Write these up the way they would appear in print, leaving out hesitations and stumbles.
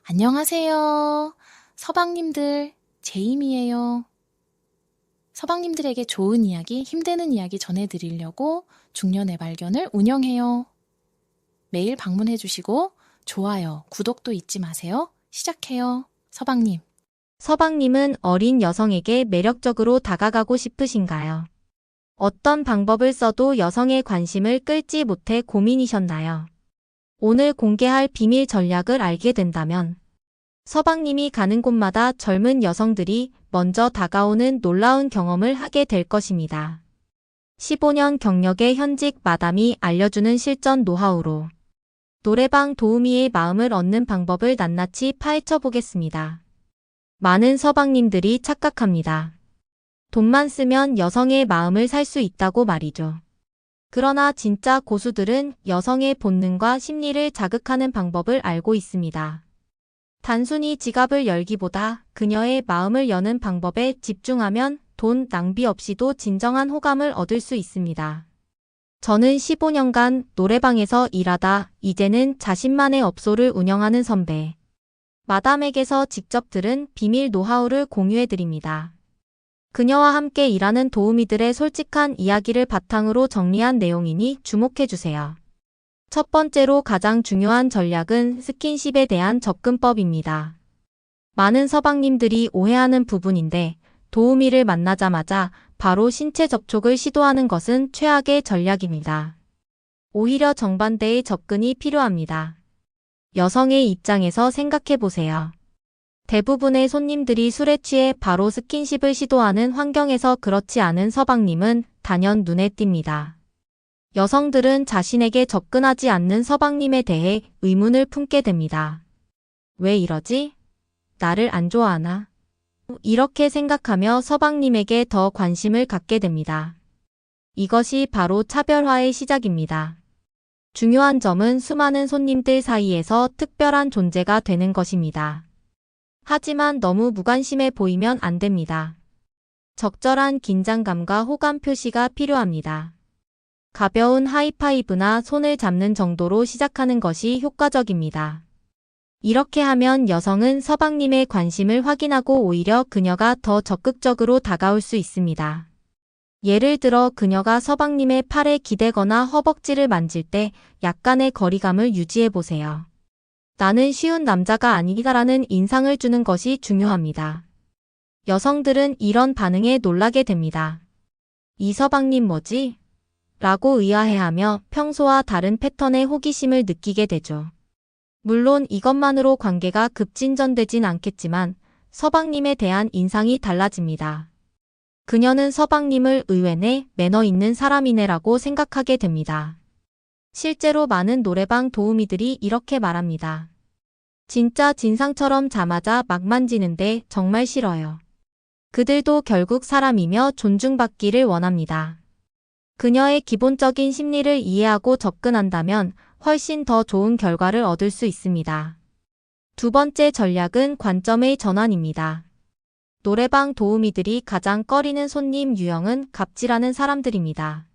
안녕하세요. 서방님들, 제임이에요. 서방님들에게 좋은 이야기, 힘드는 이야기 전해드리려고 중년의 발견을 운영해요. 매일 방문해주시고 좋아요, 구독도 잊지 마세요. 시작해요. 서방님. 서방님은 어린 여성에게 매력적으로 다가가고 싶으신가요? 어떤 방법을 써도 여성의 관심을 끌지 못해 고민이셨나요? 오늘 공개할 비밀 전략을 알게 된다면 서방님이 가는 곳마다 젊은 여성들이 먼저 다가오는 놀라운 경험을 하게 될 것입니다. 15년 경력의 현직 마담이 알려주는 실전 노하우로 노래방 도우미의 마음을 얻는 방법을 낱낱이 파헤쳐 보겠습니다. 많은 서방님들이 착각합니다. 돈만 쓰면 여성의 마음을 살 수 있다고 말이죠. 그러나 진짜 고수들은 여성의 본능과 심리를 자극하는 방법을 알고 있습니다. 단순히 지갑을 열기보다 그녀의 마음을 여는 방법에 집중하면 돈 낭비 없이도 진정한 호감을 얻을 수 있습니다. 저는 15년간 노래방에서 일하다 이제는 자신만의 업소를 운영하는 선배 마담에게서 직접 들은 비밀 노하우를 공유해드립니다. 그녀와 함께 일하는 도우미들의 솔직한 이야기를 바탕으로 정리한 내용이니 주목해주세요. 첫 번째로 가장 중요한 전략은 스킨십에 대한 접근법입니다. 많은 서방님들이 오해하는 부분인데 도우미를 만나자마자 바로 신체 접촉을 시도하는 것은 최악의 전략입니다. 오히려 정반대의 접근이 필요합니다. 여성의 입장에서 생각해보세요. 대부분의 손님들이 술에 취해 바로 스킨십을 시도하는 환경에서 그렇지 않은 서방님은 단연 눈에 띕니다. 여성들은 자신에게 접근하지 않는 서방님에 대해 의문을 품게 됩니다. 왜 이러지? 나를 안 좋아하나? 이렇게 생각하며 서방님에게 더 관심을 갖게 됩니다. 이것이 바로 차별화의 시작입니다. 중요한 점은 수많은 손님들 사이에서 특별한 존재가 되는 것입니다. 하지만 너무 무관심해 보이면 안 됩니다. 적절한 긴장감과 호감 표시가 필요합니다. 가벼운 하이파이브나 손을 잡는 정도로 시작하는 것이 효과적입니다. 이렇게 하면 여성은 서방님의 관심을 확인하고 오히려 그녀가 더 적극적으로 다가올 수 있습니다. 예를 들어 그녀가 서방님의 팔에 기대거나 허벅지를 만질 때 약간의 거리감을 유지해보세요. 나는 쉬운 남자가 아니다라는 인상을 주는 것이 중요합니다. 여성들은 이런 반응에 놀라게 됩니다. 이 서방님 뭐지? 라고 의아해하며 평소와 다른 패턴의 호기심을 느끼게 되죠. 물론 이것만으로 관계가 급진전되진 않겠지만 서방님에 대한 인상이 달라집니다. 그녀는 서방님을 의외네, 매너 있는 사람이네라고 생각하게 됩니다. 실제로 많은 노래방 도우미들이 이렇게 말합니다. 진짜 진상처럼 자마자 막 만지는데 정말 싫어요. 그들도 결국 사람이며 존중받기를 원합니다. 그녀의 기본적인 심리를 이해하고 접근한다면 훨씬 더 좋은 결과를 얻을 수 있습니다. 두 번째 전략은 관점의 전환입니다. 노래방 도우미들이 가장 꺼리는 손님 유형은 갑질하는 사람들입니다.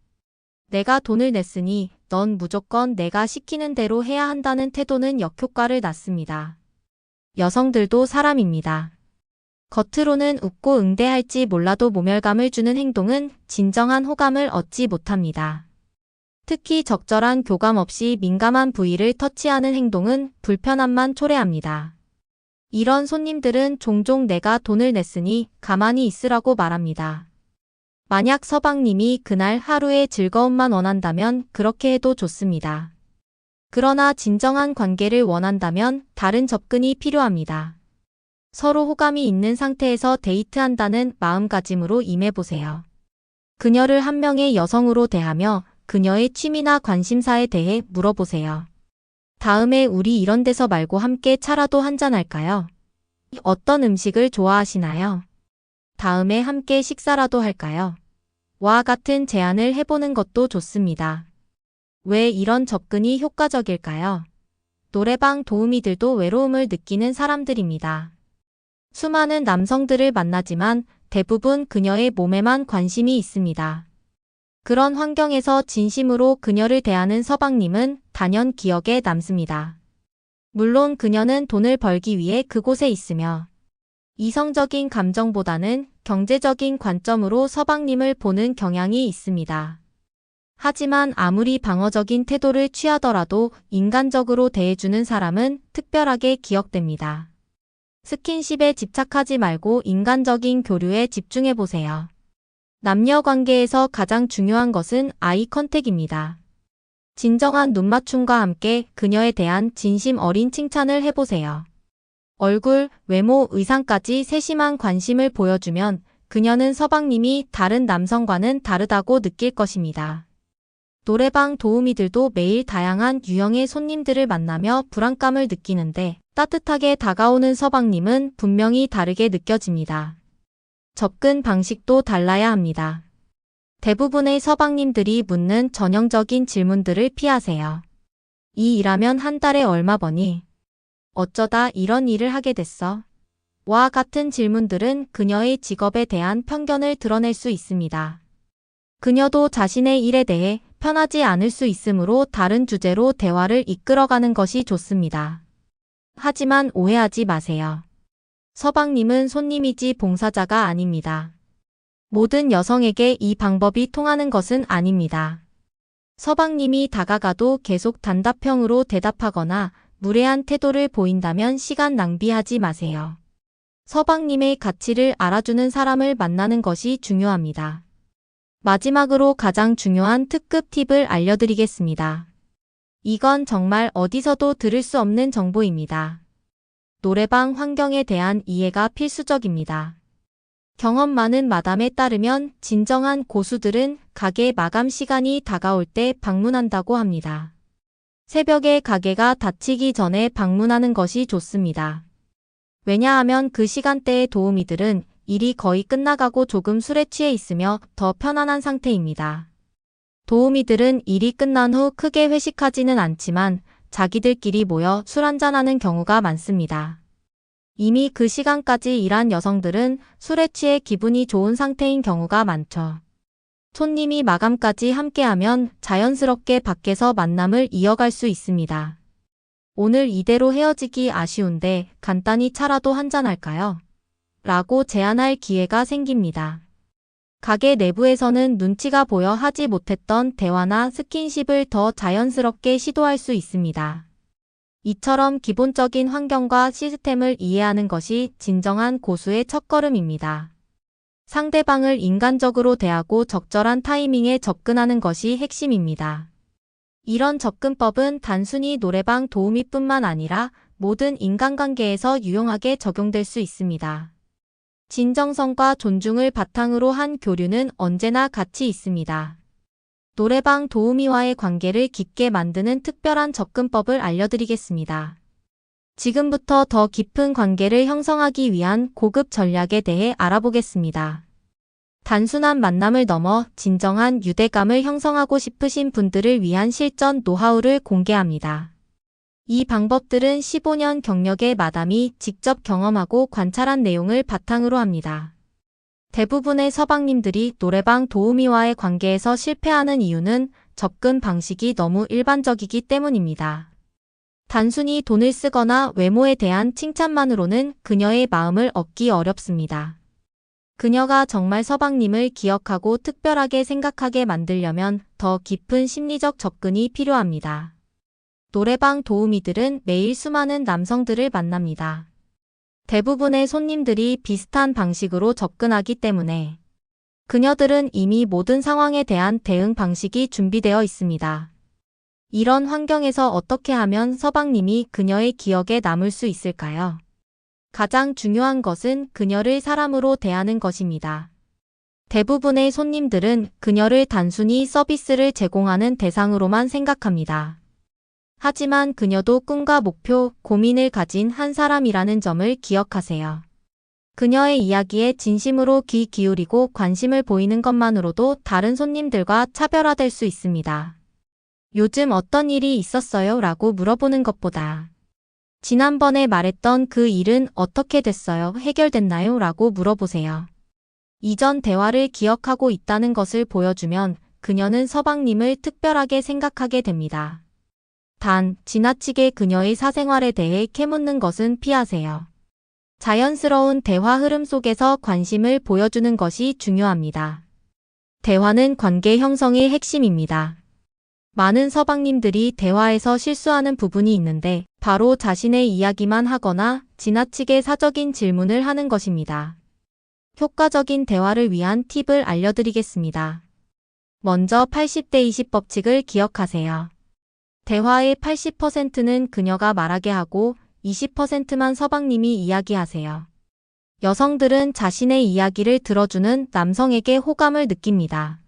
내가 돈을 냈으니 넌 무조건 내가 시키는 대로 해야 한다는 태도는 역효과를 낳습니다. 여성들도 사람입니다. 겉으로는 웃고 응대할지 몰라도 모멸감을 주는 행동은 진정한 호감을 얻지 못합니다. 특히 적절한 교감 없이 민감한 부위를 터치하는 행동은 불편함만 초래합니다. 이런 손님들은 종종 내가 돈을 냈으니 가만히 있으라고 말합니다. 만약 서방님이 그날 하루의 즐거움만 원한다면 그렇게 해도 좋습니다. 그러나 진정한 관계를 원한다면 다른 접근이 필요합니다. 서로 호감이 있는 상태에서 데이트한다는 마음가짐으로 임해보세요. 그녀를 한 명의 여성으로 대하며 그녀의 취미나 관심사에 대해 물어보세요. 다음에 우리 이런 데서 말고 함께 차라도 한잔할까요? 어떤 음식을 좋아하시나요? 다음에 함께 식사라도 할까요? 와 같은 제안을 해보는 것도 좋습니다. 왜 이런 접근이 효과적일까요? 노래방 도우미들도 외로움을 느끼는 사람들입니다. 수많은 남성들을 만나지만 대부분 그녀의 몸에만 관심이 있습니다. 그런 환경에서 진심으로 그녀를 대하는 서방님은 단연 기억에 남습니다. 물론 그녀는 돈을 벌기 위해 그곳에 있으며 이성적인 감정보다는 경제적인 관점으로 서방님을 보는 경향이 있습니다. 하지만 아무리 방어적인 태도를 취하더라도 인간적으로 대해주는 사람은 특별하게 기억됩니다. 스킨십에 집착하지 말고 인간적인 교류에 집중해보세요. 남녀 관계에서 가장 중요한 것은 아이 컨택입니다. 진정한 눈맞춤과 함께 그녀에 대한 진심 어린 칭찬을 해보세요. 얼굴, 외모, 의상까지 세심한 관심을 보여주면 그녀는 서방님이 다른 남성과는 다르다고 느낄 것입니다. 노래방 도우미들도 매일 다양한 유형의 손님들을 만나며 불안감을 느끼는데 따뜻하게 다가오는 서방님은 분명히 다르게 느껴집니다. 접근 방식도 달라야 합니다. 대부분의 서방님들이 묻는 전형적인 질문들을 피하세요. 이 일하면 한 달에 얼마 버니? 어쩌다 이런 일을 하게 됐어? 와 같은 질문들은 그녀의 직업에 대한 편견을 드러낼 수 있습니다. 그녀도 자신의 일에 대해 편하지 않을 수 있으므로 다른 주제로 대화를 이끌어가는 것이 좋습니다. 하지만 오해하지 마세요. 서방님은 손님이지 봉사자가 아닙니다. 모든 여성에게 이 방법이 통하는 것은 아닙니다. 서방님이 다가가도 계속 단답형으로 대답하거나 무례한 태도를 보인다면 시간 낭비하지 마세요. 서방님의 가치를 알아주는 사람을 만나는 것이 중요합니다. 마지막으로 가장 중요한 특급 팁을 알려드리겠습니다. 이건 정말 어디서도 들을 수 없는 정보입니다. 노래방 환경에 대한 이해가 필수적입니다. 경험 많은 마담에 따르면 진정한 고수들은 가게 마감 시간이 다가올 때 방문한다고 합니다. 새벽에 가게가 닫히기 전에 방문하는 것이 좋습니다. 왜냐하면 그 시간대의 도우미들은 일이 거의 끝나가고 조금 술에 취해 있으며 더 편안한 상태입니다. 도우미들은 일이 끝난 후 크게 회식하지는 않지만 자기들끼리 모여 술 한잔하는 경우가 많습니다. 이미 그 시간까지 일한 여성들은 술에 취해 기분이 좋은 상태인 경우가 많죠. 손님이 마감까지 함께하면 자연스럽게 밖에서 만남을 이어갈 수 있습니다. 오늘 이대로 헤어지기 아쉬운데 간단히 차라도 한잔할까요? 라고 제안할 기회가 생깁니다. 가게 내부에서는 눈치가 보여 하지 못했던 대화나 스킨십을 더 자연스럽게 시도할 수 있습니다. 이처럼 기본적인 환경과 시스템을 이해하는 것이 진정한 고수의 첫걸음입니다. 상대방을 인간적으로 대하고 적절한 타이밍에 접근하는 것이 핵심입니다. 이런 접근법은 단순히 노래방 도우미뿐만 아니라 모든 인간관계에서 유용하게 적용될 수 있습니다. 진정성과 존중을 바탕으로 한 교류는 언제나 가치 있습니다. 노래방 도우미와의 관계를 깊게 만드는 특별한 접근법을 알려드리겠습니다. 지금부터 더 깊은 관계를 형성하기 위한 고급 전략에 대해 알아보겠습니다. 단순한 만남을 넘어 진정한 유대감을 형성하고 싶으신 분들을 위한 실전 노하우를 공개합니다. 이 방법들은 15년 경력의 마담이 직접 경험하고 관찰한 내용을 바탕으로 합니다. 대부분의 서방님들이 노래방 도우미와의 관계에서 실패하는 이유는 접근 방식이 너무 일반적이기 때문입니다. 단순히 돈을 쓰거나 외모에 대한 칭찬만으로는 그녀의 마음을 얻기 어렵습니다. 그녀가 정말 서방님을 기억하고 특별하게 생각하게 만들려면 더 깊은 심리적 접근이 필요합니다. 노래방 도우미들은 매일 수많은 남성들을 만납니다. 대부분의 손님들이 비슷한 방식으로 접근하기 때문에 그녀들은 이미 모든 상황에 대한 대응 방식이 준비되어 있습니다. 이런 환경에서 어떻게 하면 서방님이 그녀의 기억에 남을 수 있을까요? 가장 중요한 것은 그녀를 사람으로 대하는 것입니다. 대부분의 손님들은 그녀를 단순히 서비스를 제공하는 대상으로만 생각합니다. 하지만 그녀도 꿈과 목표, 고민을 가진 한 사람이라는 점을 기억하세요. 그녀의 이야기에 진심으로 귀 기울이고 관심을 보이는 것만으로도 다른 손님들과 차별화될 수 있습니다. 요즘 어떤 일이 있었어요? 라고 물어보는 것보다 지난번에 말했던 그 일은 어떻게 됐어요? 해결됐나요? 라고 물어보세요. 이전 대화를 기억하고 있다는 것을 보여주면 그녀는 서방님을 특별하게 생각하게 됩니다. 단, 지나치게 그녀의 사생활에 대해 캐묻는 것은 피하세요. 자연스러운 대화 흐름 속에서 관심을 보여주는 것이 중요합니다. 대화는 관계 형성의 핵심입니다. 많은 서방님들이 대화에서 실수하는 부분이 있는데 바로 자신의 이야기만 하거나 지나치게 사적인 질문을 하는 것입니다. 효과적인 대화를 위한 팁을 알려드리겠습니다. 먼저 80대 20 법칙을 기억하세요. 대화의 80%는 그녀가 말하게 하고 20%만 서방님이 이야기하세요. 여성들은 자신의 이야기를 들어주는 남성에게 호감을 느낍니다.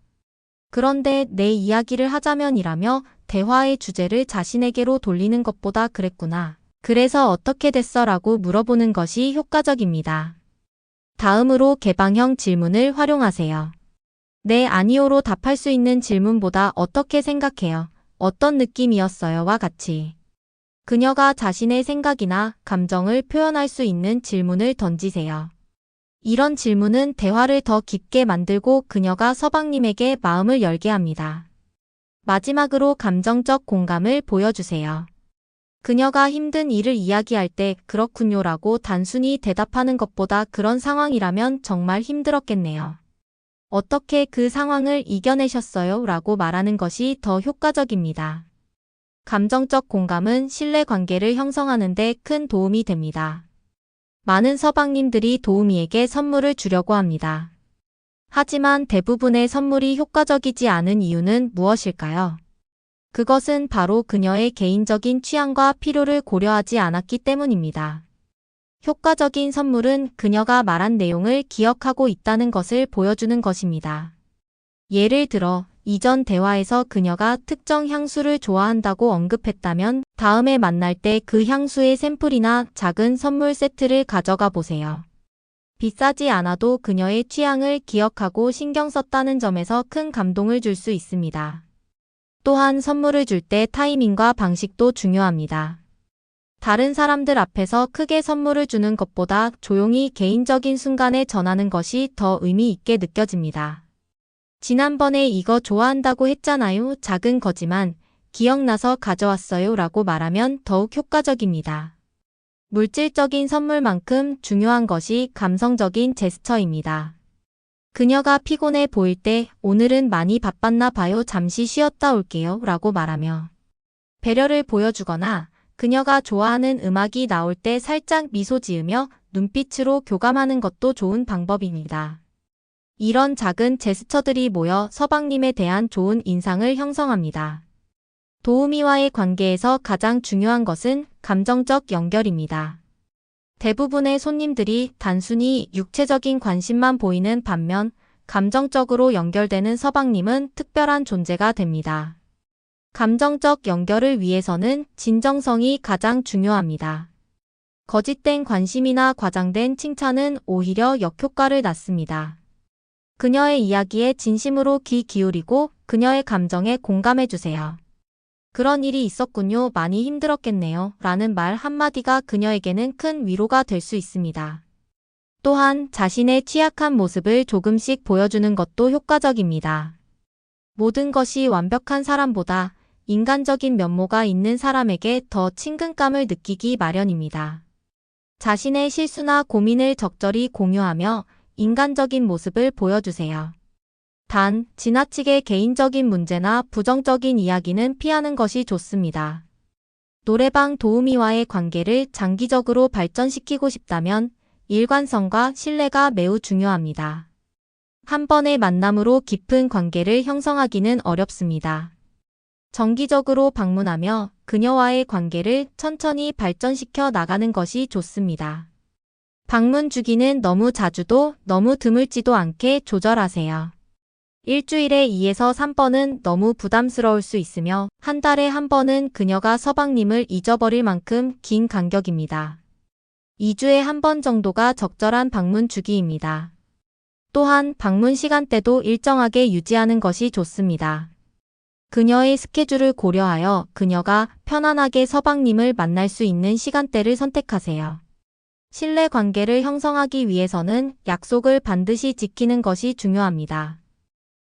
그런데 내 이야기를 하자면이라며 대화의 주제를 자신에게로 돌리는 것보다 그랬구나. 그래서 어떻게 됐어? 라고 물어보는 것이 효과적입니다. 다음으로 개방형 질문을 활용하세요. 네, 아니요로 답할 수 있는 질문보다 어떻게 생각해요? 어떤 느낌이었어요? 와 같이. 그녀가 자신의 생각이나 감정을 표현할 수 있는 질문을 던지세요. 이런 질문은 대화를 더 깊게 만들고 그녀가 서방님에게 마음을 열게 합니다. 마지막으로 감정적 공감을 보여주세요. 그녀가 힘든 일을 이야기할 때 그렇군요라고 단순히 대답하는 것보다 그런 상황이라면 정말 힘들었겠네요. 어떻게 그 상황을 이겨내셨어요? 라고 말하는 것이 더 효과적입니다. 감정적 공감은 신뢰관계를 형성하는 데 큰 도움이 됩니다. 많은 서방님들이 도우미에게 선물을 주려고 합니다. 하지만 대부분의 선물이 효과적이지 않은 이유는 무엇일까요? 그것은 바로 그녀의 개인적인 취향과 필요를 고려하지 않았기 때문입니다. 효과적인 선물은 그녀가 말한 내용을 기억하고 있다는 것을 보여주는 것입니다. 예를 들어, 이전 대화에서 그녀가 특정 향수를 좋아한다고 언급했다면 다음에 만날 때 그 향수의 샘플이나 작은 선물 세트를 가져가 보세요. 비싸지 않아도 그녀의 취향을 기억하고 신경 썼다는 점에서 큰 감동을 줄 수 있습니다. 또한 선물을 줄 때 타이밍과 방식도 중요합니다. 다른 사람들 앞에서 크게 선물을 주는 것보다 조용히 개인적인 순간에 전하는 것이 더 의미 있게 느껴집니다. 지난번에 이거 좋아한다고 했잖아요. 작은 거지만 기억나서 가져왔어요. 라고 말하면 더욱 효과적입니다. 물질적인 선물만큼 중요한 것이 감성적인 제스처입니다. 그녀가 피곤해 보일 때 오늘은 많이 바빴나 봐요. 잠시 쉬었다 올게요. 라고 말하며 배려를 보여주거나 그녀가 좋아하는 음악이 나올 때 살짝 미소 지으며 눈빛으로 교감하는 것도 좋은 방법입니다. 이런 작은 제스처들이 모여 서방님에 대한 좋은 인상을 형성합니다. 도우미와의 관계에서 가장 중요한 것은 감정적 연결입니다. 대부분의 손님들이 단순히 육체적인 관심만 보이는 반면 감정적으로 연결되는 서방님은 특별한 존재가 됩니다. 감정적 연결을 위해서는 진정성이 가장 중요합니다. 거짓된 관심이나 과장된 칭찬은 오히려 역효과를 낳습니다. 그녀의 이야기에 진심으로 귀 기울이고 그녀의 감정에 공감해주세요. 그런 일이 있었군요. 많이 힘들었겠네요. 라는 말 한마디가 그녀에게는 큰 위로가 될 수 있습니다. 또한 자신의 취약한 모습을 조금씩 보여주는 것도 효과적입니다. 모든 것이 완벽한 사람보다 인간적인 면모가 있는 사람에게 더 친근감을 느끼기 마련입니다. 자신의 실수나 고민을 적절히 공유하며 인간적인 모습을 보여주세요. 단, 지나치게 개인적인 문제나 부정적인 이야기는 피하는 것이 좋습니다. 노래방 도우미와의 관계를 장기적으로 발전시키고 싶다면 일관성과 신뢰가 매우 중요합니다. 한 번의 만남으로 깊은 관계를 형성하기는 어렵습니다. 정기적으로 방문하며 그녀와의 관계를 천천히 발전시켜 나가는 것이 좋습니다. 방문 주기는 너무 자주도 너무 드물지도 않게 조절하세요. 일주일에 2에서 3번은 너무 부담스러울 수 있으며 한 달에 한 번은 그녀가 서방님을 잊어버릴 만큼 긴 간격입니다. 2주에 한 번 정도가 적절한 방문 주기입니다. 또한 방문 시간대도 일정하게 유지하는 것이 좋습니다. 그녀의 스케줄을 고려하여 그녀가 편안하게 서방님을 만날 수 있는 시간대를 선택하세요. 신뢰 관계를 형성하기 위해서는 약속을 반드시 지키는 것이 중요합니다.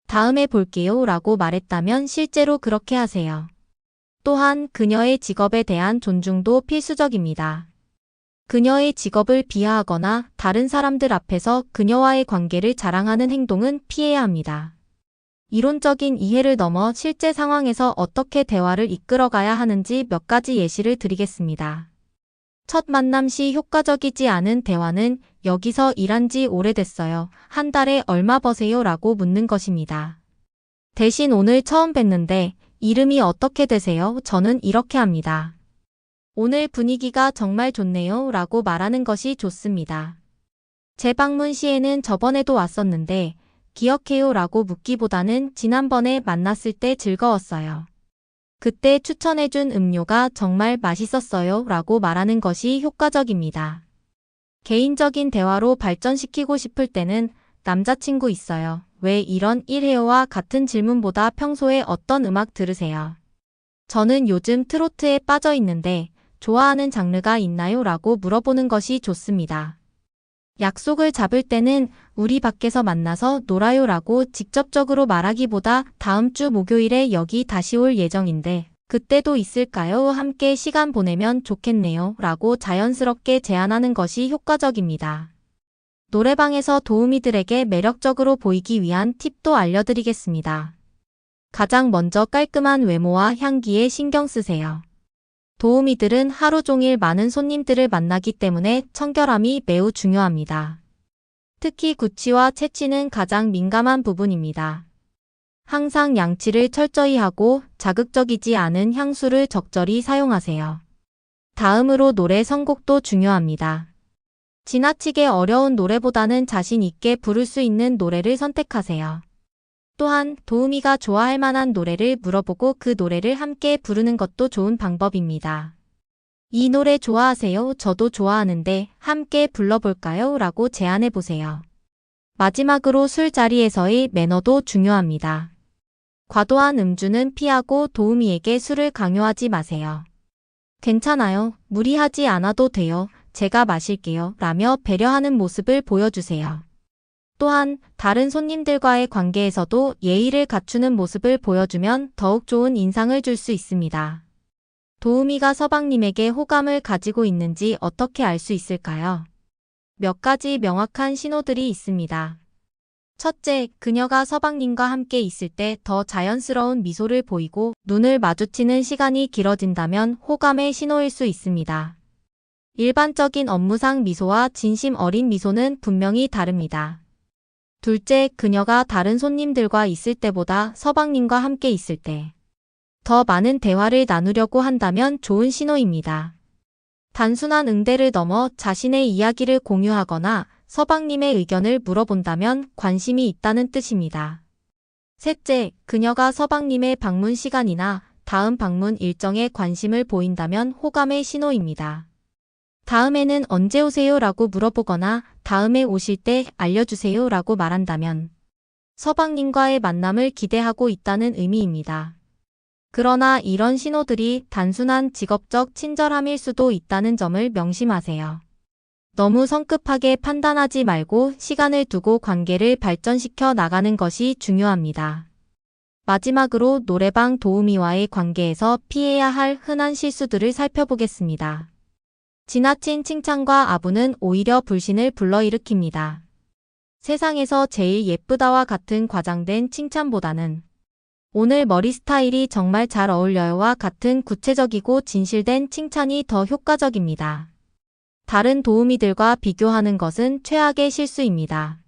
다음에 볼게요 라고 말했다면 실제로 그렇게 하세요. 또한 그녀의 직업에 대한 존중도 필수적입니다. 그녀의 직업을 비하하거나 다른 사람들 앞에서 그녀와의 관계를 자랑하는 행동은 피해야 합니다. 이론적인 이해를 넘어 실제 상황에서 어떻게 대화를 이끌어가야 하는지 몇 가지 예시를 드리겠습니다. 첫 만남 시 효과적이지 않은 대화는 여기서 일한 지 오래됐어요. 한 달에 얼마 버세요? 라고 묻는 것입니다. 대신 오늘 처음 뵀는데 이름이 어떻게 되세요? 저는 이렇게 합니다. 오늘 분위기가 정말 좋네요. 라고 말하는 것이 좋습니다. 재방문 시에는 저번에도 왔었는데 기억해요? 라고 묻기보다는 지난번에 만났을 때 즐거웠어요. 그때 추천해준 음료가 정말 맛있었어요. 라고 말하는 것이 효과적입니다. 개인적인 대화로 발전시키고 싶을 때는 남자친구 있어요. 왜 이런 일 해요와 같은 질문보다 평소에 어떤 음악 들으세요? 저는 요즘 트로트에 빠져 있는데 좋아하는 장르가 있나요? 라고 물어보는 것이 좋습니다. 약속을 잡을 때는 우리 밖에서 만나서 놀아요 라고 직접적으로 말하기보다 다음 주 목요일에 여기 다시 올 예정인데 그때도 있을까요? 함께 시간 보내면 좋겠네요 라고 자연스럽게 제안하는 것이 효과적입니다. 노래방에서 도우미들에게 매력적으로 보이기 위한 팁도 알려드리겠습니다. 가장 먼저 깔끔한 외모와 향기에 신경 쓰세요. 도우미들은 하루 종일 많은 손님들을 만나기 때문에 청결함이 매우 중요합니다. 특히 구취와 채취는 가장 민감한 부분입니다. 항상 양치를 철저히 하고 자극적이지 않은 향수를 적절히 사용하세요. 다음으로 노래 선곡도 중요합니다. 지나치게 어려운 노래보다는 자신 있게 부를 수 있는 노래를 선택하세요. 또한 도우미가 좋아할 만한 노래를 물어보고 그 노래를 함께 부르는 것도 좋은 방법입니다. 이 노래 좋아하세요? 저도 좋아하는데 함께 불러볼까요? 라고 제안해보세요. 마지막으로 술자리에서의 매너도 중요합니다. 과도한 음주는 피하고 도우미에게 술을 강요하지 마세요. 괜찮아요. 무리하지 않아도 돼요. 제가 마실게요. 라며 배려하는 모습을 보여주세요. 또한 다른 손님들과의 관계에서도 예의를 갖추는 모습을 보여주면 더욱 좋은 인상을 줄 수 있습니다. 도우미가 서방님에게 호감을 가지고 있는지 어떻게 알 수 있을까요? 몇 가지 명확한 신호들이 있습니다. 첫째, 그녀가 서방님과 함께 있을 때 더 자연스러운 미소를 보이고 눈을 마주치는 시간이 길어진다면 호감의 신호일 수 있습니다. 일반적인 업무상 미소와 진심 어린 미소는 분명히 다릅니다. 둘째, 그녀가 다른 손님들과 있을 때보다 서방님과 함께 있을 때 더 많은 대화를 나누려고 한다면 좋은 신호입니다. 단순한 응대를 넘어 자신의 이야기를 공유하거나 서방님의 의견을 물어본다면 관심이 있다는 뜻입니다. 셋째, 그녀가 서방님의 방문 시간이나 다음 방문 일정에 관심을 보인다면 호감의 신호입니다. 다음에는 언제 오세요? 라고 물어보거나 다음에 오실 때 알려주세요 라고 말한다면 서방님과의 만남을 기대하고 있다는 의미입니다. 그러나 이런 신호들이 단순한 직업적 친절함일 수도 있다는 점을 명심하세요. 너무 성급하게 판단하지 말고 시간을 두고 관계를 발전시켜 나가는 것이 중요합니다. 마지막으로 노래방 도우미와의 관계에서 피해야 할 흔한 실수들을 살펴보겠습니다. 지나친 칭찬과 아부는 오히려 불신을 불러일으킵니다. 세상에서 제일 예쁘다와 같은 과장된 칭찬보다는 오늘 머리 스타일이 정말 잘 어울려요와 같은 구체적이고 진실된 칭찬이 더 효과적입니다. 다른 도우미들과 비교하는 것은 최악의 실수입니다.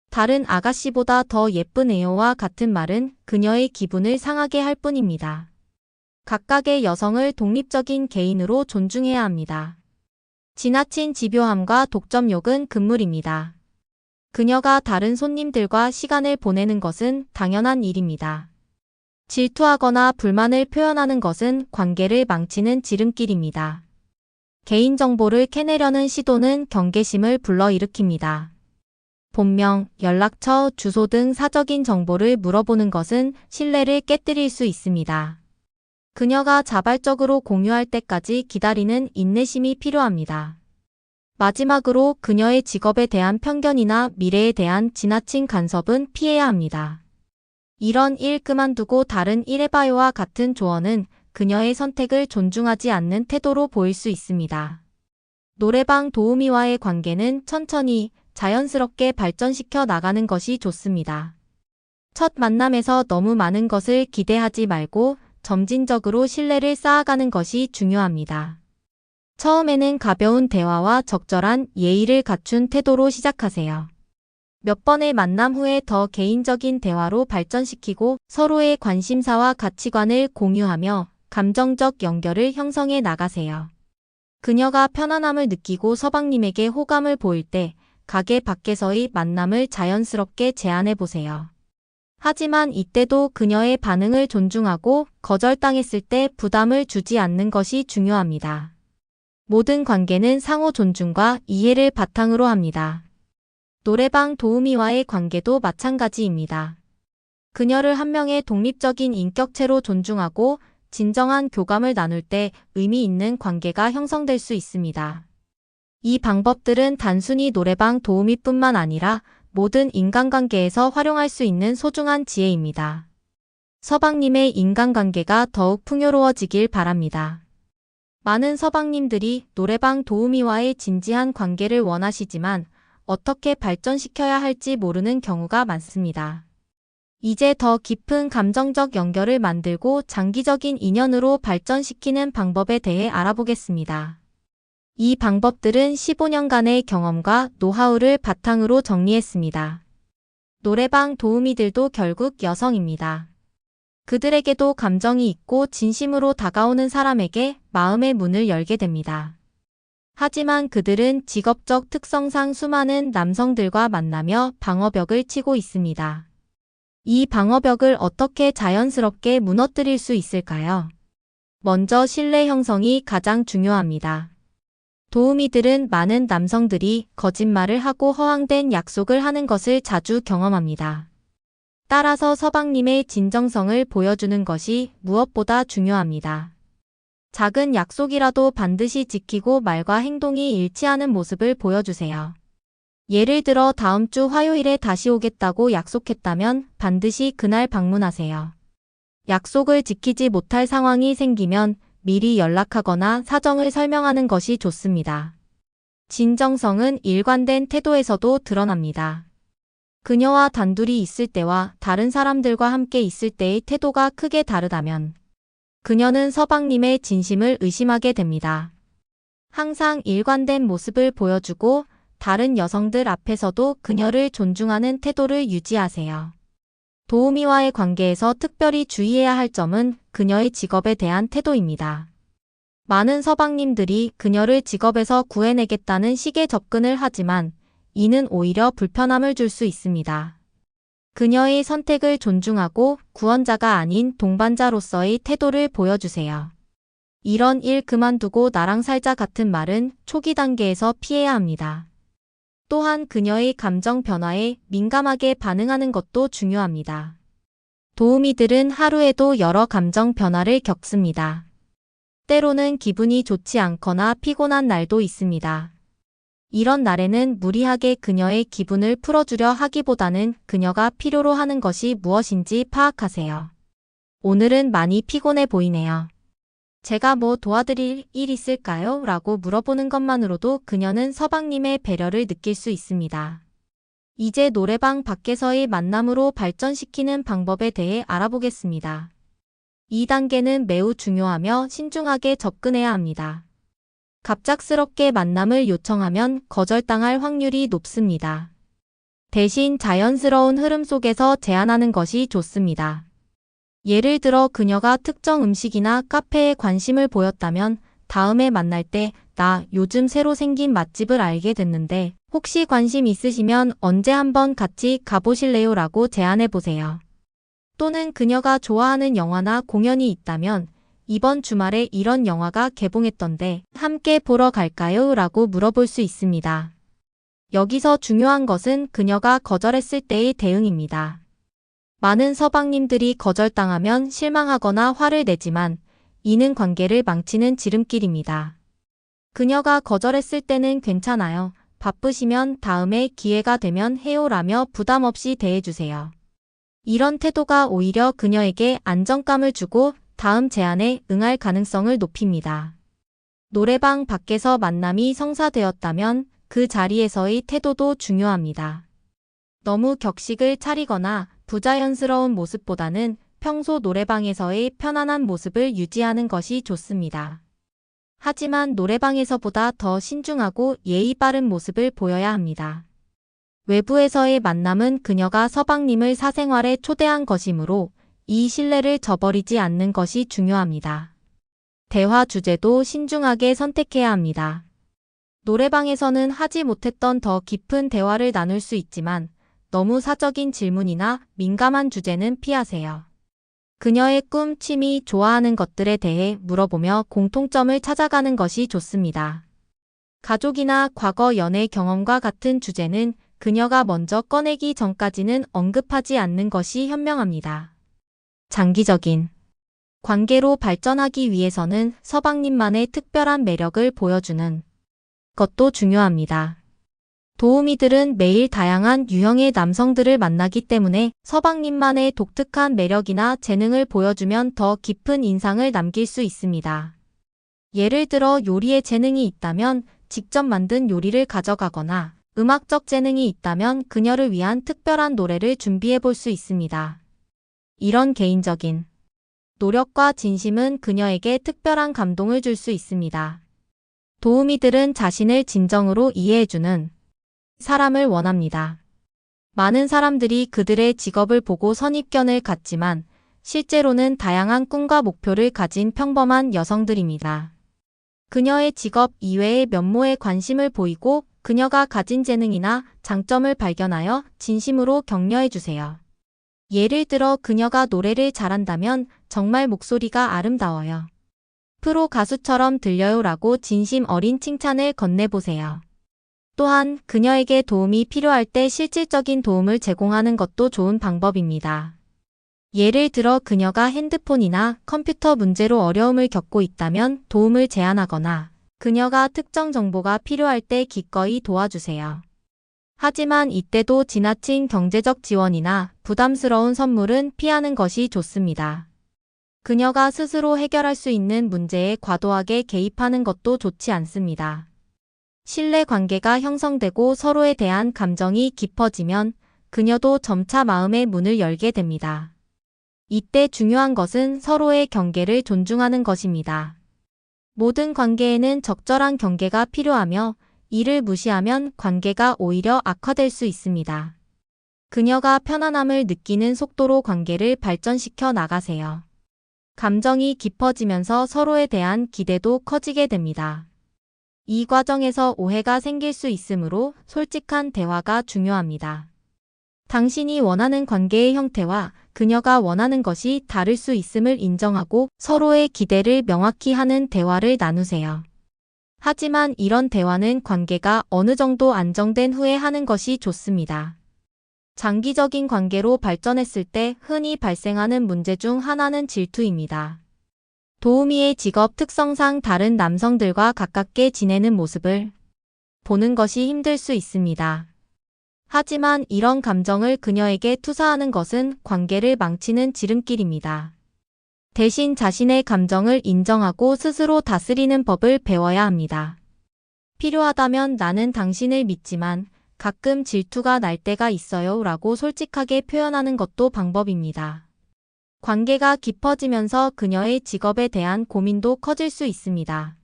다른 아가씨보다 더 예쁘네요와 같은 말은 그녀의 기분을 상하게 할 뿐입니다. 각각의 여성을 독립적인 개인으로 존중해야 합니다. 지나친 집요함과 독점욕은 금물입니다. 그녀가 다른 손님들과 시간을 보내는 것은 당연한 일입니다. 질투하거나 불만을 표현하는 것은 관계를 망치는 지름길입니다. 개인정보를 캐내려는 시도는 경계심을 불러일으킵니다. 본명, 연락처, 주소 등 사적인 정보를 물어보는 것은 신뢰를 깨뜨릴 수 있습니다. 그녀가 자발적으로 공유할 때까지 기다리는 인내심이 필요합니다. 마지막으로 그녀의 직업에 대한 편견이나 미래에 대한 지나친 간섭은 피해야 합니다. 이런 일 그만두고 다른 일 해봐요와 같은 조언은 그녀의 선택을 존중하지 않는 태도로 보일 수 있습니다. 노래방 도우미와의 관계는 천천히 자연스럽게 발전시켜 나가는 것이 좋습니다. 첫 만남에서 너무 많은 것을 기대하지 말고 점진적으로 신뢰를 쌓아가는 것이 중요합니다. 처음에는 가벼운 대화와 적절한 예의를 갖춘 태도로 시작하세요. 몇 번의 만남 후에 더 개인적인 대화로 발전시키고 서로의 관심사와 가치관을 공유하며 감정적 연결을 형성해 나가세요. 그녀가 편안함을 느끼고 서방님에게 호감을 보일 때 가게 밖에서의 만남을 자연스럽게 제안해 보세요. 하지만 이때도 그녀의 반응을 존중하고 거절당했을 때 부담을 주지 않는 것이 중요합니다. 모든 관계는 상호 존중과 이해를 바탕으로 합니다. 노래방 도우미와의 관계도 마찬가지입니다. 그녀를 한 명의 독립적인 인격체로 존중하고 진정한 교감을 나눌 때 의미 있는 관계가 형성될 수 있습니다. 이 방법들은 단순히 노래방 도우미뿐만 아니라 모든 인간관계에서 활용할 수 있는 소중한 지혜입니다. 서방님의 인간관계가 더욱 풍요로워지길 바랍니다. 많은 서방님들이 노래방 도우미와의 진지한 관계를 원하시지만 어떻게 발전시켜야 할지 모르는 경우가 많습니다. 이제 더 깊은 감정적 연결을 만들고 장기적인 인연으로 발전시키는 방법에 대해 알아보겠습니다. 이 방법들은 15년간의 경험과 노하우를 바탕으로 정리했습니다. 노래방 도우미들도 결국 여성입니다. 그들에게도 감정이 있고 진심으로 다가오는 사람에게 마음의 문을 열게 됩니다. 하지만 그들은 직업적 특성상 수많은 남성들과 만나며 방어벽을 치고 있습니다. 이 방어벽을 어떻게 자연스럽게 무너뜨릴 수 있을까요? 먼저 신뢰 형성이 가장 중요합니다. 도우미들은 많은 남성들이 거짓말을 하고 허황된 약속을 하는 것을 자주 경험합니다. 따라서 서방님의 진정성을 보여주는 것이 무엇보다 중요합니다. 작은 약속이라도 반드시 지키고 말과 행동이 일치하는 모습을 보여주세요. 예를 들어 다음 주 화요일에 다시 오겠다고 약속했다면 반드시 그날 방문하세요. 약속을 지키지 못할 상황이 생기면 미리 연락하거나 사정을 설명하는 것이 좋습니다. 진정성은 일관된 태도에서도 드러납니다. 그녀와 단둘이 있을 때와 다른 사람들과 함께 있을 때의 태도가 크게 다르다면 그녀는 서방님의 진심을 의심하게 됩니다. 항상 일관된 모습을 보여주고 다른 여성들 앞에서도 그녀를 존중하는 태도를 유지하세요. 도우미와의 관계에서 특별히 주의해야 할 점은 그녀의 직업에 대한 태도입니다. 많은 서방님들이 그녀를 직업에서 구해내겠다는 식의 접근을 하지만 이는 오히려 불편함을 줄 수 있습니다. 그녀의 선택을 존중하고 구원자가 아닌 동반자로서의 태도를 보여주세요. 이런 일 그만두고 나랑 살자 같은 말은 초기 단계에서 피해야 합니다. 또한 그녀의 감정 변화에 민감하게 반응하는 것도 중요합니다. 도우미들은 하루에도 여러 감정 변화를 겪습니다. 때로는 기분이 좋지 않거나 피곤한 날도 있습니다. 이런 날에는 무리하게 그녀의 기분을 풀어주려 하기보다는 그녀가 필요로 하는 것이 무엇인지 파악하세요. 오늘은 많이 피곤해 보이네요. 제가 뭐 도와드릴 일 있을까요? 라고 물어보는 것만으로도 그녀는 서방님의 배려를 느낄 수 있습니다. 이제 노래방 밖에서의 만남으로 발전시키는 방법에 대해 알아보겠습니다. 이 단계는 매우 중요하며 신중하게 접근해야 합니다. 갑작스럽게 만남을 요청하면 거절당할 확률이 높습니다. 대신 자연스러운 흐름 속에서 제안하는 것이 좋습니다. 예를 들어 그녀가 특정 음식이나 카페에 관심을 보였다면 다음에 만날 때 나 요즘 새로 생긴 맛집을 알게 됐는데 혹시 관심 있으시면 언제 한번 같이 가보실래요? 라고 제안해 보세요. 또는 그녀가 좋아하는 영화나 공연이 있다면 이번 주말에 이런 영화가 개봉했던데 함께 보러 갈까요? 라고 물어볼 수 있습니다. 여기서 중요한 것은 그녀가 거절했을 때의 대응입니다. 많은 서방님들이 거절당하면 실망하거나 화를 내지만 이는 관계를 망치는 지름길입니다. 그녀가 거절했을 때는 괜찮아요. 바쁘시면 다음에 기회가 되면 해요라며 부담 없이 대해주세요. 이런 태도가 오히려 그녀에게 안정감을 주고 다음 제안에 응할 가능성을 높입니다. 노래방 밖에서 만남이 성사되었다면 그 자리에서의 태도도 중요합니다. 너무 격식을 차리거나 부자연스러운 모습보다는 평소 노래방에서의 편안한 모습을 유지하는 것이 좋습니다. 하지만 노래방에서보다 더 신중하고 예의 바른 모습을 보여야 합니다. 외부에서의 만남은 그녀가 서방님을 사생활에 초대한 것이므로 이 신뢰를 저버리지 않는 것이 중요합니다. 대화 주제도 신중하게 선택해야 합니다. 노래방에서는 하지 못했던 더 깊은 대화를 나눌 수 있지만 너무 사적인 질문이나 민감한 주제는 피하세요. 그녀의 꿈, 취미, 좋아하는 것들에 대해 물어보며 공통점을 찾아가는 것이 좋습니다. 가족이나 과거 연애 경험과 같은 주제는 그녀가 먼저 꺼내기 전까지는 언급하지 않는 것이 현명합니다. 장기적인 관계로 발전하기 위해서는 서방님만의 특별한 매력을 보여주는 것도 중요합니다. 도우미들은 매일 다양한 유형의 남성들을 만나기 때문에 서방님만의 독특한 매력이나 재능을 보여주면 더 깊은 인상을 남길 수 있습니다. 예를 들어 요리에 재능이 있다면 직접 만든 요리를 가져가거나 음악적 재능이 있다면 그녀를 위한 특별한 노래를 준비해 볼 수 있습니다. 이런 개인적인 노력과 진심은 그녀에게 특별한 감동을 줄 수 있습니다. 도우미들은 자신을 진정으로 이해해주는 사람을 원합니다. 많은 사람들이 그들의 직업을 보고 선입견을 갖지만 실제로는 다양한 꿈과 목표를 가진 평범한 여성들입니다. 그녀의 직업 이외의 면모에 관심을 보이고 그녀가 가진 재능이나 장점을 발견하여 진심으로 격려해주세요. 예를 들어 그녀가 노래를 잘한다면 정말 목소리가 아름다워요. 프로 가수처럼 들려요 라고 진심 어린 칭찬을 건네보세요. 또한 그녀에게 도움이 필요할 때 실질적인 도움을 제공하는 것도 좋은 방법입니다. 예를 들어 그녀가 핸드폰이나 컴퓨터 문제로 어려움을 겪고 있다면 도움을 제안하거나 그녀가 특정 정보가 필요할 때 기꺼이 도와주세요. 하지만 이때도 지나친 경제적 지원이나 부담스러운 선물은 피하는 것이 좋습니다. 그녀가 스스로 해결할 수 있는 문제에 과도하게 개입하는 것도 좋지 않습니다. 신뢰 관계가 형성되고 서로에 대한 감정이 깊어지면 그녀도 점차 마음의 문을 열게 됩니다. 이때 중요한 것은 서로의 경계를 존중하는 것입니다. 모든 관계에는 적절한 경계가 필요하며 이를 무시하면 관계가 오히려 악화될 수 있습니다. 그녀가 편안함을 느끼는 속도로 관계를 발전시켜 나가세요. 감정이 깊어지면서 서로에 대한 기대도 커지게 됩니다. 이 과정에서 오해가 생길 수 있으므로 솔직한 대화가 중요합니다. 당신이 원하는 관계의 형태와 그녀가 원하는 것이 다를 수 있음을 인정하고 서로의 기대를 명확히 하는 대화를 나누세요. 하지만 이런 대화는 관계가 어느 정도 안정된 후에 하는 것이 좋습니다. 장기적인 관계로 발전했을 때 흔히 발생하는 문제 중 하나는 질투입니다. 도우미의 직업 특성상 다른 남성들과 가깝게 지내는 모습을 보는 것이 힘들 수 있습니다. 하지만 이런 감정을 그녀에게 투사하는 것은 관계를 망치는 지름길입니다. 대신 자신의 감정을 인정하고 스스로 다스리는 법을 배워야 합니다. 필요하다면 나는 당신을 믿지만 가끔 질투가 날 때가 있어요 라고 솔직하게 표현하는 것도 방법입니다. 관계가 깊어지면서 그녀의 직업에 대한 고민도 커질 수 있습니다.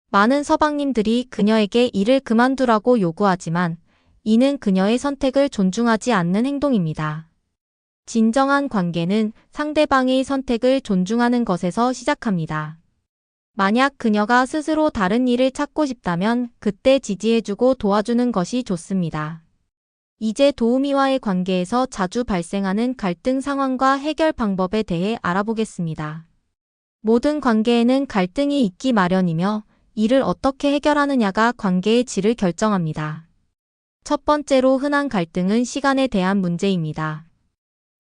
많은 서방님들이 그녀에게 일을 그만두라고 요구하지만 이는 그녀의 선택을 존중하지 않는 행동입니다. 진정한 관계는 상대방의 선택을 존중하는 것에서 시작합니다. 만약 그녀가 스스로 다른 일을 찾고 싶다면 그때 지지해주고 도와주는 것이 좋습니다. 이제 도우미와의 관계에서 자주 발생하는 갈등 상황과 해결 방법에 대해 알아보겠습니다. 모든 관계에는 갈등이 있기 마련이며 이를 어떻게 해결하느냐가 관계의 질을 결정합니다. 첫 번째로 흔한 갈등은 시간에 대한 문제입니다.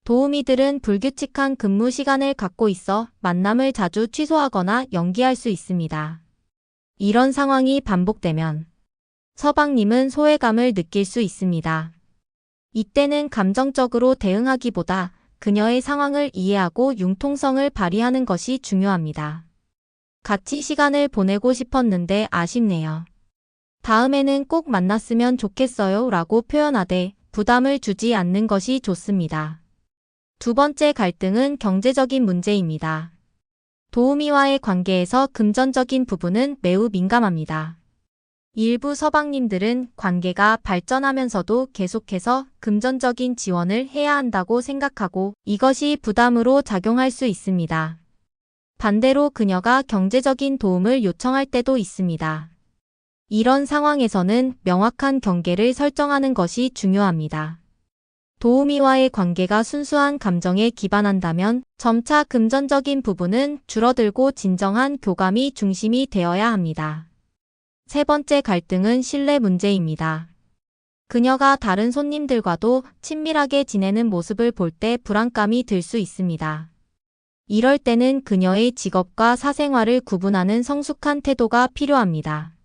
도우미들은 불규칙한 근무 시간을 갖고 있어 만남을 자주 취소하거나 연기할 수 있습니다. 이런 상황이 반복되면 서방님은 소외감을 느낄 수 있습니다. 이때는 감정적으로 대응하기보다 그녀의 상황을 이해하고 융통성을 발휘하는 것이 중요합니다. 같이 시간을 보내고 싶었는데 아쉽네요. 다음에는 꼭 만났으면 좋겠어요 라고 표현하되 부담을 주지 않는 것이 좋습니다. 두 번째 갈등은 경제적인 문제입니다. 도우미와의 관계에서 금전적인 부분은 매우 민감합니다. 일부 서방님들은 관계가 발전하면서도 계속해서 금전적인 지원을 해야 한다고 생각하고 이것이 부담으로 작용할 수 있습니다. 반대로 그녀가 경제적인 도움을 요청할 때도 있습니다. 이런 상황에서는 명확한 경계를 설정하는 것이 중요합니다. 도우미와의 관계가 순수한 감정에 기반한다면 점차 금전적인 부분은 줄어들고 진정한 교감이 중심이 되어야 합니다. 세 번째 갈등은 신뢰 문제입니다. 그녀가 다른 손님들과도 친밀하게 지내는 모습을 볼 때 불안감이 들 수 있습니다. 이럴 때는 그녀의 직업과 사생활을 구분하는 성숙한 태도가 필요합니다.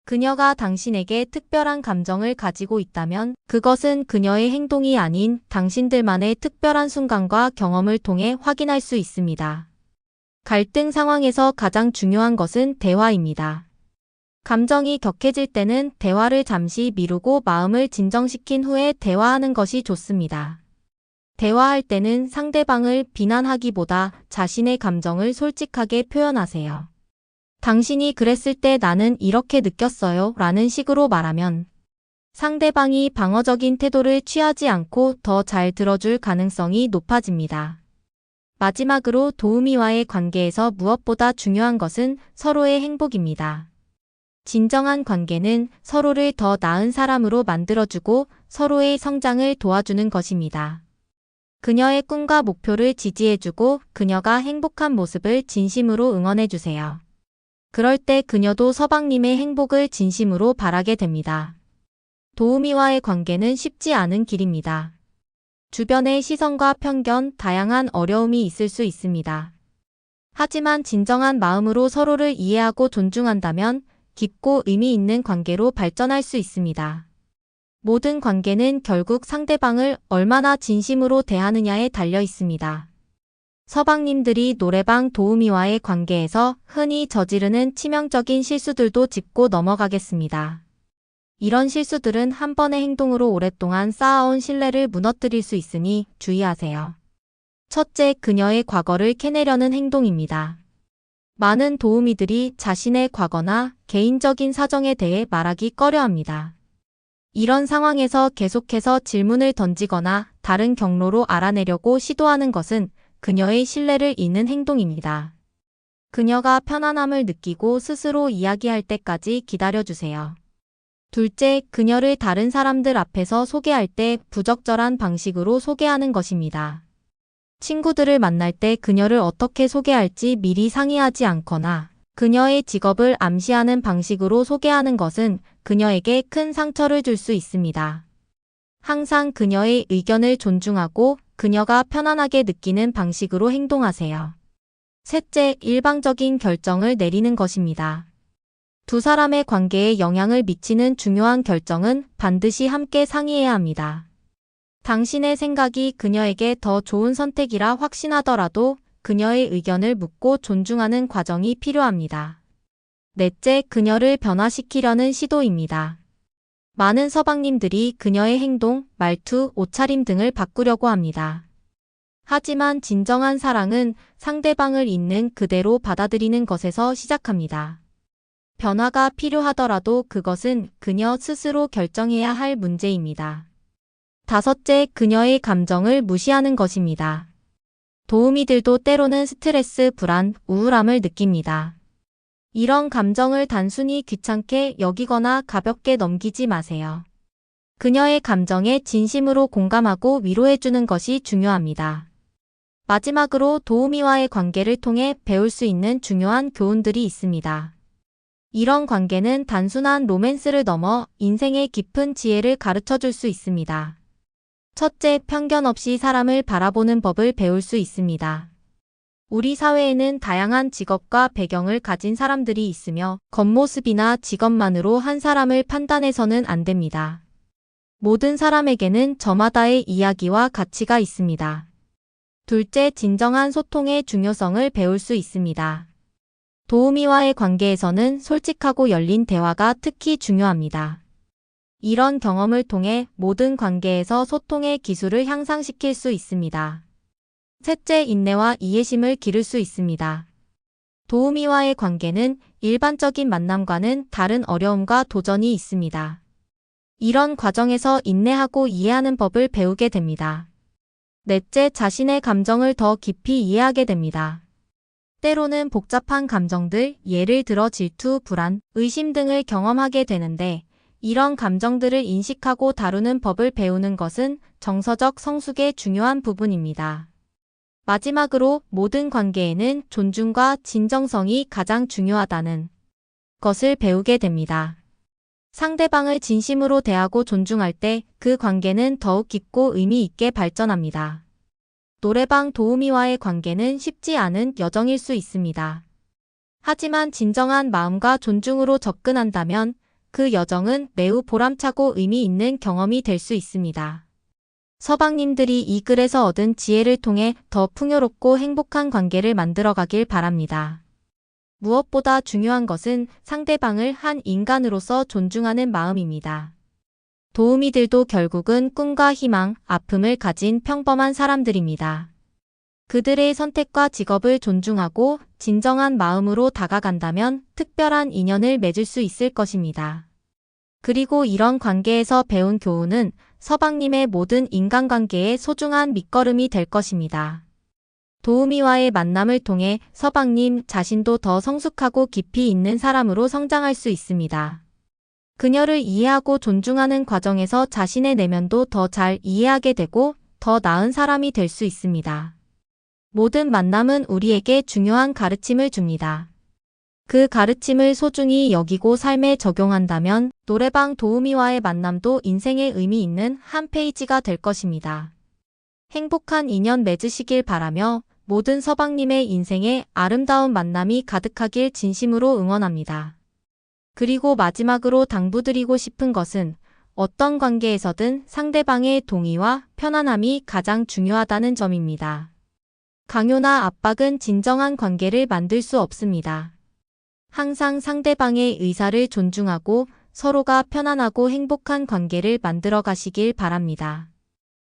그녀가 당신에게 특별한 감정을 가지고 있다면 그것은 그녀의 행동이 아닌 당신들만의 특별한 순간과 경험을 통해 확인할 수 있습니다. 갈등 상황에서 가장 중요한 것은 대화입니다. 감정이 격해질 때는 대화를 잠시 미루고 마음을 진정시킨 후에 대화하는 것이 좋습니다. 대화할 때는 상대방을 비난하기보다 자신의 감정을 솔직하게 표현하세요. 당신이 그랬을 때 나는 이렇게 느꼈어요 라는 식으로 말하면 상대방이 방어적인 태도를 취하지 않고 더 잘 들어줄 가능성이 높아집니다. 마지막으로 도우미와의 관계에서 무엇보다 중요한 것은 서로의 행복입니다. 진정한 관계는 서로를 더 나은 사람으로 만들어주고 서로의 성장을 도와주는 것입니다. 그녀의 꿈과 목표를 지지해주고 그녀가 행복한 모습을 진심으로 응원해주세요. 그럴 때 그녀도 서방님의 행복을 진심으로 바라게 됩니다. 도우미와의 관계는 쉽지 않은 길입니다. 주변의 시선과 편견, 다양한 어려움이 있을 수 있습니다. 하지만 진정한 마음으로 서로를 이해하고 존중한다면 깊고 의미 있는 관계로 발전할 수 있습니다. 모든 관계는 결국 상대방을 얼마나 진심으로 대하느냐에 달려 있습니다. 서방님들이 노래방 도우미와의 관계에서 흔히 저지르는 치명적인 실수들도 짚고 넘어가겠습니다. 이런 실수들은 한 번의 행동으로 오랫동안 쌓아온 신뢰를 무너뜨릴 수 있으니 주의하세요. 첫째, 그녀의 과거를 캐내려는 행동입니다. 많은 도우미들이 자신의 과거나 개인적인 사정에 대해 말하기 꺼려합니다. 이런 상황에서 계속해서 질문을 던지거나 다른 경로로 알아내려고 시도하는 것은 그녀의 신뢰를 잇는 행동입니다. 그녀가 편안함을 느끼고 스스로 이야기할 때까지 기다려주세요. 둘째, 그녀를 다른 사람들 앞에서 소개할 때 부적절한 방식으로 소개하는 것입니다. 친구들을 만날 때 그녀를 어떻게 소개할지 미리 상의하지 않거나 그녀의 직업을 암시하는 방식으로 소개하는 것은 그녀에게 큰 상처를 줄 수 있습니다. 항상 그녀의 의견을 존중하고 그녀가 편안하게 느끼는 방식으로 행동하세요. 셋째, 일방적인 결정을 내리는 것입니다. 두 사람의 관계에 영향을 미치는 중요한 결정은 반드시 함께 상의해야 합니다. 당신의 생각이 그녀에게 더 좋은 선택이라 확신하더라도 그녀의 의견을 묻고 존중하는 과정이 필요합니다. 넷째, 그녀를 변화시키려는 시도입니다. 많은 서방님들이 그녀의 행동, 말투, 옷차림 등을 바꾸려고 합니다. 하지만 진정한 사랑은 상대방을 있는 그대로 받아들이는 것에서 시작합니다. 변화가 필요하더라도 그것은 그녀 스스로 결정해야 할 문제입니다. 다섯째, 그녀의 감정을 무시하는 것입니다. 도우미들도 때로는 스트레스, 불안, 우울함을 느낍니다. 이런 감정을 단순히 귀찮게 여기거나 가볍게 넘기지 마세요. 그녀의 감정에 진심으로 공감하고 위로해주는 것이 중요합니다. 마지막으로 도우미와의 관계를 통해 배울 수 있는 중요한 교훈들이 있습니다. 이런 관계는 단순한 로맨스를 넘어 인생의 깊은 지혜를 가르쳐줄 수 있습니다. 첫째, 편견 없이 사람을 바라보는 법을 배울 수 있습니다. 우리 사회에는 다양한 직업과 배경을 가진 사람들이 있으며 겉모습이나 직업만으로 한 사람을 판단해서는 안 됩니다. 모든 사람에게는 저마다의 이야기와 가치가 있습니다. 둘째, 진정한 소통의 중요성을 배울 수 있습니다. 도우미와의 관계에서는 솔직하고 열린 대화가 특히 중요합니다. 이런 경험을 통해 모든 관계에서 소통의 기술을 향상시킬 수 있습니다. 셋째, 인내와 이해심을 기를 수 있습니다. 도우미와의 관계는 일반적인 만남과는 다른 어려움과 도전이 있습니다. 이런 과정에서 인내하고 이해하는 법을 배우게 됩니다. 넷째, 자신의 감정을 더 깊이 이해하게 됩니다. 때로는 복잡한 감정들, 예를 들어 질투, 불안, 의심 등을 경험하게 되는데 이런 감정들을 인식하고 다루는 법을 배우는 것은 정서적 성숙의 중요한 부분입니다. 마지막으로 모든 관계에는 존중과 진정성이 가장 중요하다는 것을 배우게 됩니다. 상대방을 진심으로 대하고 존중할 때 그 관계는 더욱 깊고 의미 있게 발전합니다. 노래방 도우미와의 관계는 쉽지 않은 여정일 수 있습니다. 하지만 진정한 마음과 존중으로 접근한다면 그 여정은 매우 보람차고 의미 있는 경험이 될 수 있습니다. 서방님들이 이 글에서 얻은 지혜를 통해 더 풍요롭고 행복한 관계를 만들어가길 바랍니다. 무엇보다 중요한 것은 상대방을 한 인간으로서 존중하는 마음입니다. 도우미들도 결국은 꿈과 희망, 아픔을 가진 평범한 사람들입니다. 그들의 선택과 직업을 존중하고 진정한 마음으로 다가간다면 특별한 인연을 맺을 수 있을 것입니다. 그리고 이런 관계에서 배운 교훈은 서방님의 모든 인간관계의 소중한 밑거름이 될 것입니다. 도우미와의 만남을 통해 서방님 자신도 더 성숙하고 깊이 있는 사람으로 성장할 수 있습니다. 그녀를 이해하고 존중하는 과정에서 자신의 내면도 더 잘 이해하게 되고 더 나은 사람이 될 수 있습니다. 모든 만남은 우리에게 중요한 가르침을 줍니다. 그 가르침을 소중히 여기고 삶에 적용한다면 노래방 도우미와의 만남도 인생의 의미 있는 한 페이지가 될 것입니다. 행복한 인연 맺으시길 바라며 모든 서방님의 인생에 아름다운 만남이 가득하길 진심으로 응원합니다. 그리고 마지막으로 당부드리고 싶은 것은 어떤 관계에서든 상대방의 동의와 편안함이 가장 중요하다는 점입니다. 강요나 압박은 진정한 관계를 만들 수 없습니다. 항상 상대방의 의사를 존중하고 서로가 편안하고 행복한 관계를 만들어 가시길 바랍니다.